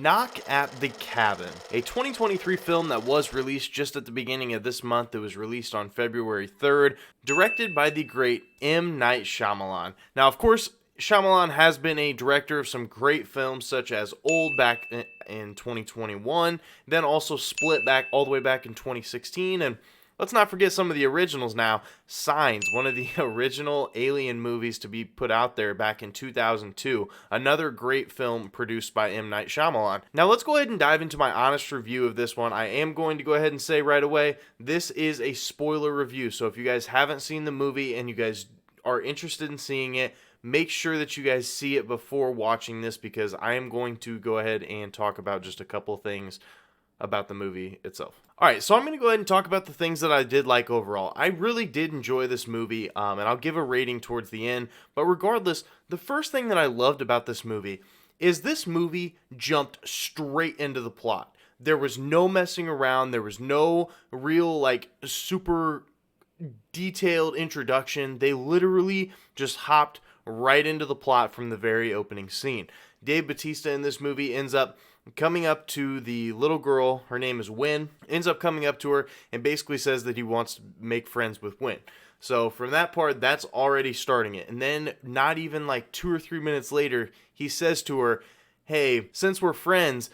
Knock at the Cabin, a 2023 film that was released just at the beginning of this month. It was released on February 3rd, directed by the great M. Night Shyamalan. Now, of course, Shyamalan has been a director of some great films such as Old back in 2021, then also Split back all the way back in 2016, and let's not forget some of the originals now. Signs, one of the original Alien movies to be put out there back in 2002. Another great film produced by M. Night Shyamalan. Now let's go ahead and dive into my honest review of this one. I am going to go ahead and say right away, this is a spoiler review. So if you guys haven't seen the movie and you guys are interested in seeing it, make sure that you guys see it before watching this, because I am going to go ahead and talk about just a couple things about the movie itself. Alright, so I'm going to go ahead and talk about the things that I did like overall. I really did enjoy this movie, and I'll give a rating towards the end. But regardless, the first thing that I loved about this movie is this movie jumped straight into the plot. There was no messing around. There was no real, super detailed introduction. They literally just hopped right into the plot from the very opening scene. Dave Bautista in this movie ends up coming up to the little girl. Her name is Wynn. Ends up coming up to her and basically says that he wants to make friends with Wynn. So from that part, that's already starting it. And then not even like 2 or 3 minutes later, he says to her, hey, since we're friends,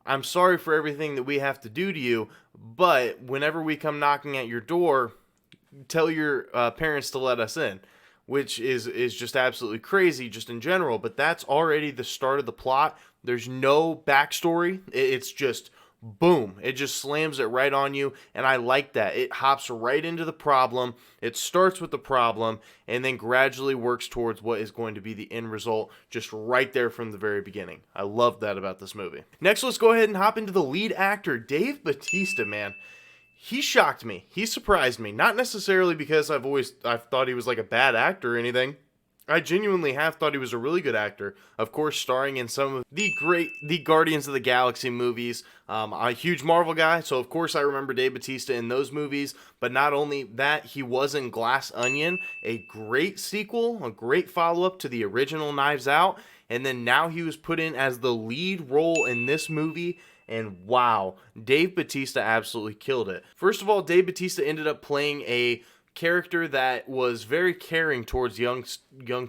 I'm sorry for everything that we have to do to you, but whenever we come knocking at your door, tell your parents to let us in. Which is just absolutely crazy just in general, but that's already the start of the plot. There's no backstory. It's just boom. It just slams it right on you, and I like that. It hops right into the problem. It starts with the problem, and then gradually works towards what is going to be the end result, just right there from the very beginning. I love that about this movie. Next, let's go ahead and hop into the lead actor, Dave Bautista, man. He shocked me. He surprised me. Not necessarily because I've thought he was like a bad actor or anything. I genuinely have thought he was a really good actor. Of course, starring in some of the Guardians of the Galaxy movies. I'm a huge Marvel guy, so of course I remember Dave Bautista in those movies. But not only that, he was in Glass Onion, a great sequel, a great follow-up to the original Knives Out. And then now he was put in as the lead role in this movie. And wow, Dave Bautista absolutely killed it. First of all, Dave Bautista ended up playing a character that was very caring towards young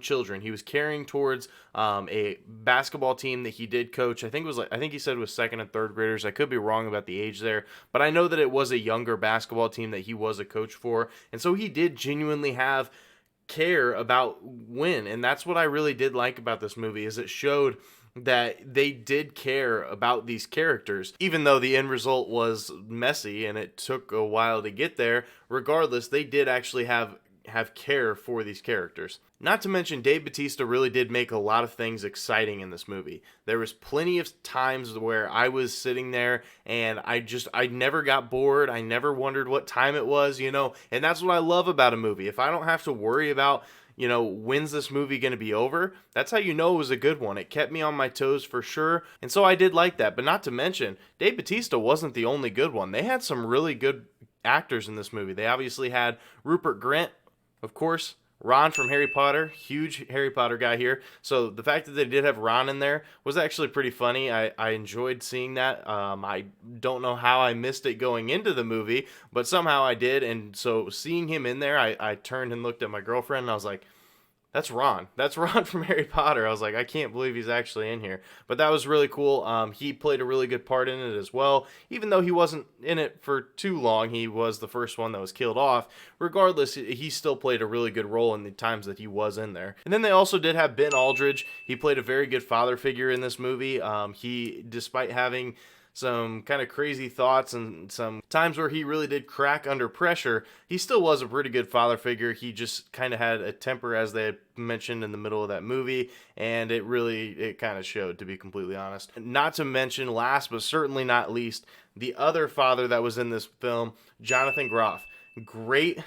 children. He was caring towards a basketball team that he did coach. I think he said it was second and third graders. I could be wrong about the age there, but I know that it was a younger basketball team that he was a coach for. And so he did genuinely have care about Wynn, and that's what I really did like about this movie, is it showed that they did care about these characters, even though the end result was messy and it took a while to get there. Regardless, they did actually have care for these characters. Not to mention, Dave Bautista really did make a lot of things exciting in this movie. There was plenty of times where I was sitting there and I never got bored. I never wondered what time it was, and that's what I love about a movie. If I don't have to worry about, when's this movie going to be over? That's how you know it was a good one. It kept me on my toes for sure. And so I did like that. But not to mention, Dave Bautista wasn't the only good one. They had some really good actors in this movie. They obviously had Rupert Grint, of course, Ron from Harry Potter, huge Harry Potter guy here. So the fact that they did have Ron in there was actually pretty funny. I enjoyed seeing that. I don't know how I missed it going into the movie, but somehow I did. And so seeing him in there, I turned and looked at my girlfriend and I was like, that's Ron. That's Ron from Harry Potter. I was like, I can't believe he's actually in here. But that was really cool. He played a really good part in it as well. Even though he wasn't in it for too long, he was the first one that was killed off. Regardless, he still played a really good role in the times that he was in there. And then they also did have Ben Aldridge. He played a very good father figure in this movie. He, despite having some kind of crazy thoughts and some times where he really did crack under pressure, he still was a pretty good father figure. He just kind of had a temper, as they had mentioned in the middle of that movie, and it kind of showed, to be completely honest. Not to mention, last but certainly not least, the other father that was in this film, Jonathan Groff. Great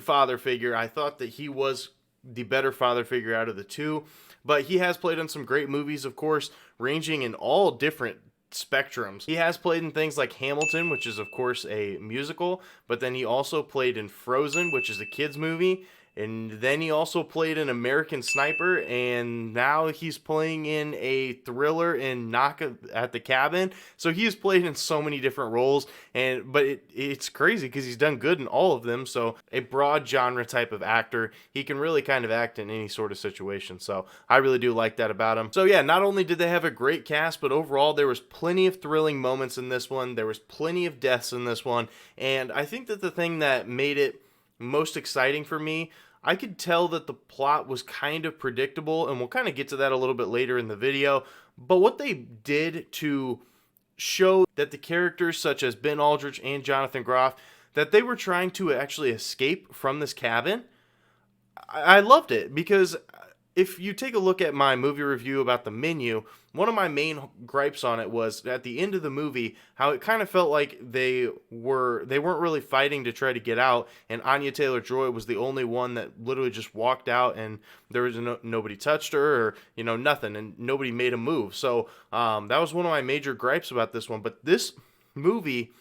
father figure. I thought that he was the better father figure out of the two, but he has played in some great movies, of course, ranging in all different spectrums. He has played in things like Hamilton, which is of course a musical, but then he also played in Frozen, which is a kids movie. and then he also played an American Sniper, and now he's playing in a thriller in Knock at the Cabin. So he has played in so many different roles, but it's crazy because he's done good in all of them. So a broad genre type of actor, he can really kind of act in any sort of situation. So I really do like that about him. So yeah, not only did they have a great cast, but overall there was plenty of thrilling moments in this one. There was plenty of deaths in this one, and I think that the thing that made it most exciting for me, I could tell that the plot was kind of predictable, and we'll kind of get to that a little bit later in the video. But what they did to show that the characters such as Ben Aldrich and Jonathan Groff, that they were trying to actually escape from this cabin, I loved it, because if you take a look at my movie review about The Menu, one of my main gripes on it was at the end of the movie how it kind of felt like they weren't really fighting to try to get out, and Anya Taylor-Joy was the only one that literally just walked out, and there was nobody touched her, or nothing, and nobody made a move. So that was one of my major gripes about this one. But this movie,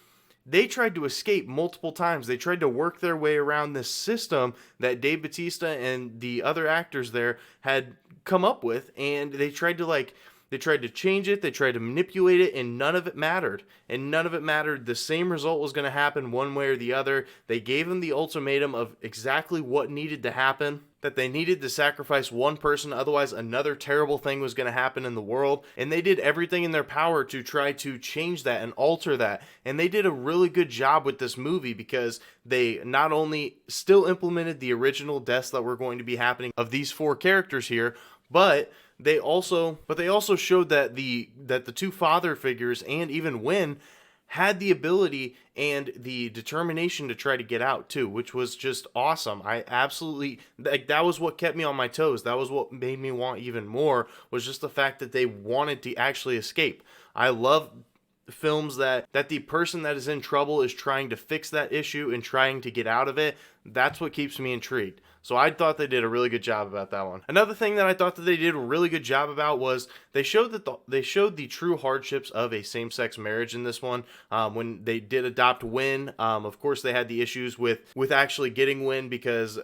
they tried to escape multiple times. They tried to work their way around this system that Dave Bautista and the other actors there had come up with, and they tried to change it, they tried to manipulate it, and none of it mattered. And none of it mattered. The same result was going to happen one way or the other. They gave them the ultimatum of exactly what needed to happen, that they needed to sacrifice one person, otherwise another terrible thing was going to happen in the world. And they did everything in their power to try to change that and alter that. And they did a really good job with this movie, because they not only still implemented the original deaths that were going to be happening of these four characters here, but they also showed that the two father figures and even Wynn had the ability and the determination to try to get out too, which was just awesome. I absolutely, that was what kept me on my toes. That was what made me want even more, was just the fact that they wanted to actually escape. I love films that the person that is in trouble is trying to fix that issue and trying to get out of it. That's what keeps me intrigued. So I thought they did a really good job about that one. Another thing that I thought that they did a really good job about was they showed the true hardships of a same-sex marriage in this one. When they did adopt Wynn, of course they had the issues with actually getting Wynn, because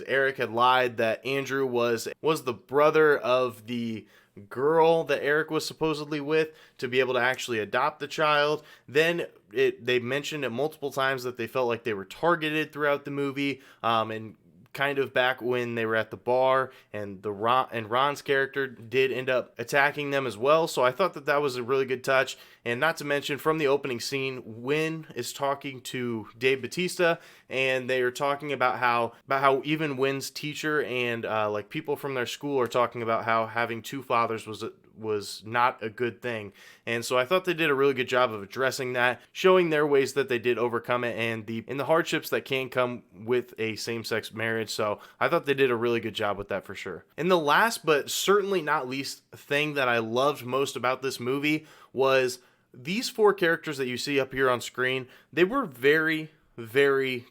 Eric had lied that Andrew was the brother of the girl that Eric was supposedly with, to be able to actually adopt the child. Then they mentioned it multiple times that they felt like they were targeted throughout the movie, and kind of back when they were at the bar, and Ron's character did end up attacking them as well. So I thought that was a really good touch. And not to mention, from the opening scene, Wynn is talking to Dave Bautista, and they are talking about how even Wynn's teacher and like people from their school are talking about how having two fathers was not a good thing. And so I thought they did a really good job of addressing that, showing their ways that they did overcome it, and the hardships that can come with a same-sex marriage. So I thought they did a really good job with that for sure. And the last but certainly not least thing that I loved most about this movie was these four characters that you see up here on screen. They were very, very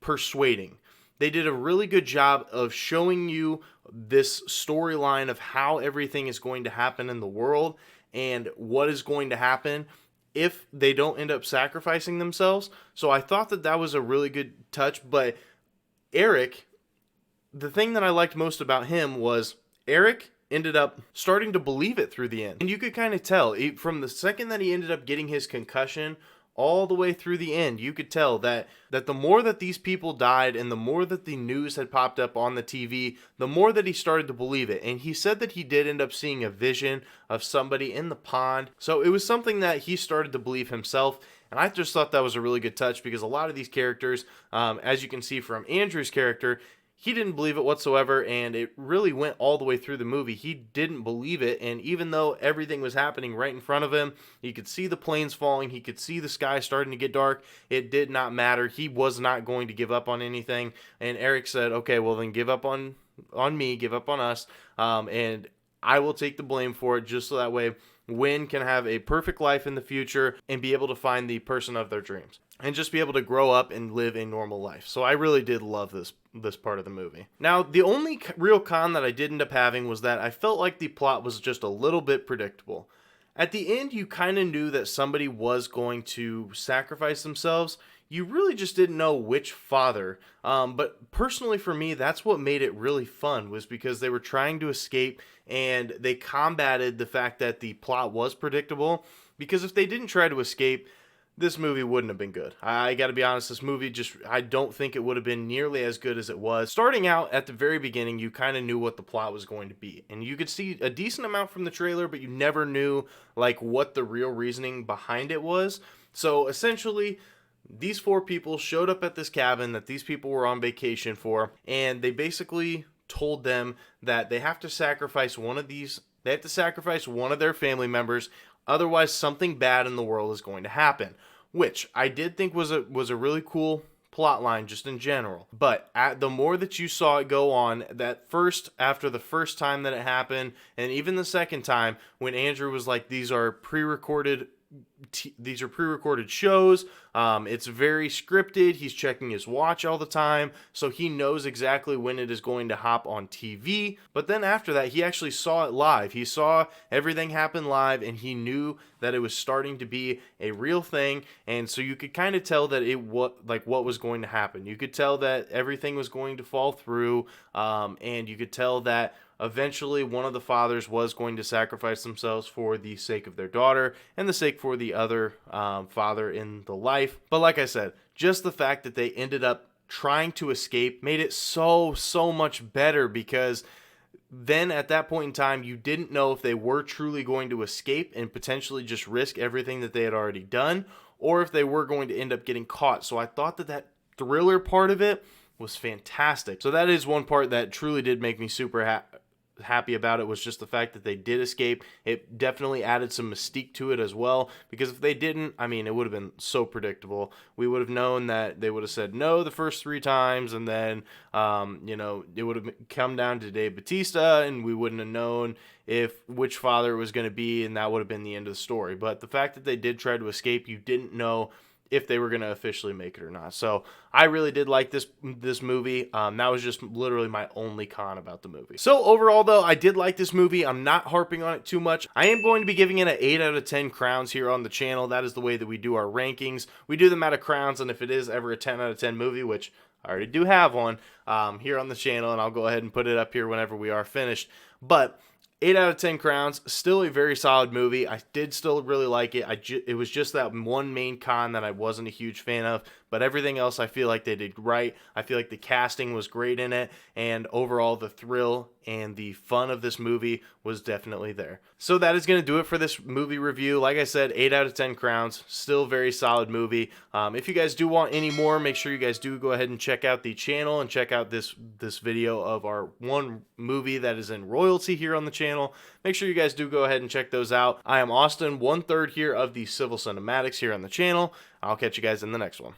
persuading. They did a really good job of showing you this storyline of how everything is going to happen in the world, and what is going to happen if they don't end up sacrificing themselves. So I thought that was a really good touch. But Eric, the thing that I liked most about him was Eric ended up starting to believe it through the end. And you could kind of tell from the second that he ended up getting his concussion all the way through the end, you could tell that the more that these people died, and the more that the news had popped up on the TV, the more that he started to believe it. And he said that he did end up seeing a vision of somebody in the pond. So it was something that he started to believe himself. And I just thought that was a really good touch, because a lot of these characters, as you can see from Andrew's character, he didn't believe it whatsoever, and it really went all the way through the movie. He didn't believe it, and even though everything was happening right in front of him, he could see the planes falling, he could see the sky starting to get dark, it did not matter. He was not going to give up on anything. And Eric said, okay, well then give up on me, give up on us, and I will take the blame for it, just so that way Wynn can have a perfect life in the future and be able to find the person of their dreams, and just be able to grow up and live a normal life. So I really did love this part of the movie. Now, the only real con that I did end up having was that I felt like the plot was just a little bit predictable. At the end, you kind of knew that somebody was going to sacrifice themselves. you really just didn't know which father. But personally for me, that's what made it really fun, was because they were trying to escape and they combated the fact that the plot was predictable. Because if they didn't try to escape, this movie wouldn't have been good. I got to be honest, this movie just, I don't think it would have been nearly as good as it was. Starting out at the very beginning, you kind of knew what the plot was going to be. And you could see a decent amount from the trailer, but you never knew like what the real reasoning behind it was. So essentially, these four people showed up at this cabin that these people were on vacation for, and they basically told them that they have to sacrifice one of these, they have to sacrifice one of their family members. Otherwise, something bad in the world is going to happen, which I did think was a really cool plot line just in general. But the more that you saw it go on, that first, after the first time that it happened, and even the second time when Andrew was like, these are pre-recorded shows. It's very scripted. He's checking his watch all the time, so he knows exactly when it is going to hop on TV. But then after that, he actually saw it live. He saw everything happen live, and he knew that it was starting to be a real thing. And so you could kind of tell that what was going to happen. You could tell that everything was going to fall through, and you could tell that eventually one of the fathers was going to sacrifice themselves for the sake of their daughter and the sake for the other father in the life. But like I said, just the fact that they ended up trying to escape made it so much better, because then at that point in time, you didn't know if they were truly going to escape and potentially just risk everything that they had already done, or if they were going to end up getting caught. So I thought that thriller part of it was fantastic. So that is one part that truly did make me super happy about it, was just the fact that they did escape. It definitely added some mystique to it as well, because if they didn't, I mean, it would have been so predictable. We would have known that they would have said no the first 3 times, and then it would have come down to Bautista, and we wouldn't have known which father it was going to be, and that would have been the end of the story. But the fact that they did try to escape, you didn't know if they were going to officially make it or not. So I really did like this movie. That was just literally my only con about the movie. So overall, though, I did like this movie. I'm not harping on it too much. I am going to be giving it an 8 out of 10 crowns here on the channel. That is the way that we do our rankings. We do them out of crowns, and if it is ever a 10 out of 10 movie, which I already do have one here on the channel, and I'll go ahead and put it up here whenever we are finished. But 8 out of 10 crowns, still a very solid movie. I did still really like it. It was just that one main con that I wasn't a huge fan of, but everything else I feel like they did right. I feel like the casting was great in it, and overall the thrill and the fun of this movie was definitely there. So that is going to do it for this movie review. Like I said, 8 out of 10 crowns, still very solid movie. If you guys do want any more, make sure you guys do go ahead and check out the channel and check out this video of our one movie that is in royalty here on the channel. Make sure you guys do go ahead and check those out. I am Austin, 1/3 here of the Civil Cinematics here on the channel. I'll catch you guys in the next one.